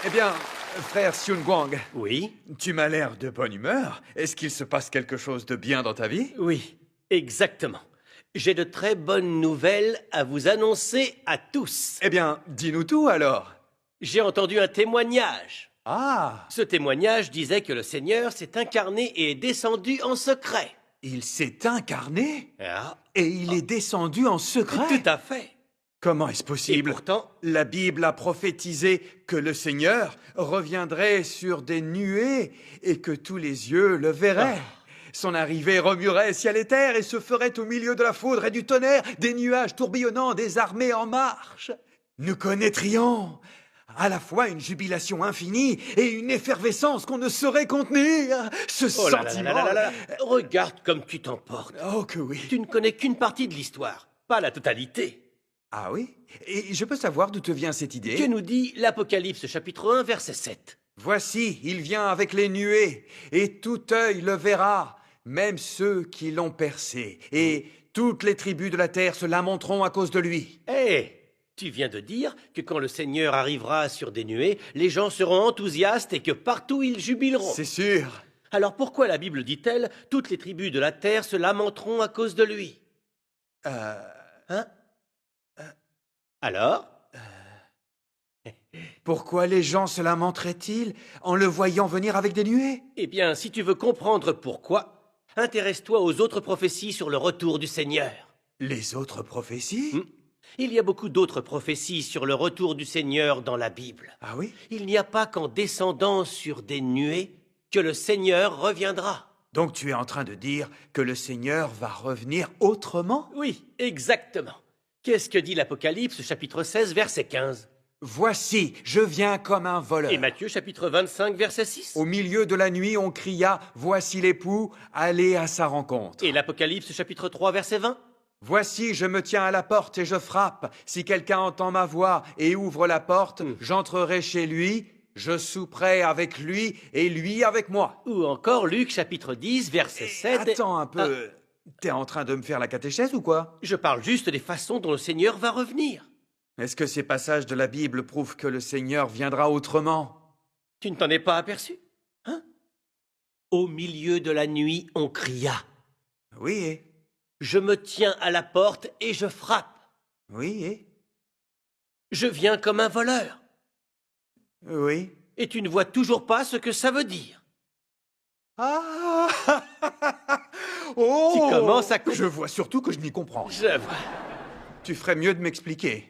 Eh bien, frère Xiun Guang, Oui, tu m'as l'air de bonne humeur. Est-ce qu'il se passe quelque chose de bien dans ta vie? oui, exactement. J'ai de très bonnes nouvelles à vous annoncer à tous. Eh bien, dis-nous tout alors. J'ai entendu un témoignage. Ah, Ce témoignage disait que le Seigneur s'est incarné et est descendu en secret. il s'est incarné Ah, et il est descendu en secret. tout à fait. Comment est-ce Et possible? pourtant, La Bible a prophétisé que le Seigneur reviendrait sur des nuées et que tous les yeux le verraient. Son arrivée remuerait ciel et terre et se ferait au milieu de la foudre et du tonnerre, des nuages tourbillonnants, des armées en marche. Nous connaîtrions à la fois une jubilation infinie et une effervescence qu'on ne saurait contenir. Ce oh là là sentiment... là là là là, regarde comme tu t'emportes. Oh que oui. Tu ne connais qu'une partie de l'histoire, pas la totalité. Ah oui? Et je peux savoir d'où te vient cette idée? Que nous dit l'Apocalypse chapitre 1 verset 7? Voici, il vient avec les nuées, et tout œil le verra, même ceux qui l'ont percé, et toutes les tribus de la terre se lamenteront à cause de lui. Hé, tu viens de dire que quand le Seigneur arrivera sur des nuées, les gens seront enthousiastes et que partout ils jubileront. C'est sûr. Alors pourquoi la Bible dit-elle « Toutes les tribus de la terre se lamenteront à cause de lui » Hein Alors Pourquoi les gens se lamenteraient-ils en le voyant venir avec des nuées? Eh bien, si tu veux comprendre pourquoi, intéresse-toi aux autres prophéties sur le retour du Seigneur. Les autres prophéties? Il y a beaucoup d'autres prophéties sur le retour du Seigneur dans la Bible. Ah oui? Il n'y a pas qu'en descendant sur des nuées que le Seigneur reviendra. Donc tu es en train de dire que le Seigneur va revenir autrement? Oui, exactement. Qu'est-ce que dit l'Apocalypse chapitre 16 verset 15? Voici, je viens comme un voleur. Et Matthieu chapitre 25 verset 6? Au milieu de la nuit, on cria, voici l'époux, allez à sa rencontre. Et l'Apocalypse chapitre 3 verset 20? Voici, je me tiens à la porte et je frappe. Si quelqu'un entend ma voix et ouvre la porte, j'entrerai chez lui, je souperai avec lui et lui avec moi. Ou encore Luc chapitre 10 verset 7? Attends un peu, t'es en train de me faire la catéchèse ou quoi? Je parle juste des façons dont le Seigneur va revenir. Est-ce que ces passages de la Bible prouvent que le Seigneur viendra autrement? Tu ne t'en es pas aperçu? Hein? Au milieu de la nuit, on cria. Oui, et? Je me tiens à la porte et je frappe. Oui, et? Je viens comme un voleur. Oui. Et tu ne vois toujours pas ce que ça veut dire. Ah! Oh! Tu commences à... Je vois surtout que je n'y comprends rien. Je vois. Tu ferais mieux de m'expliquer.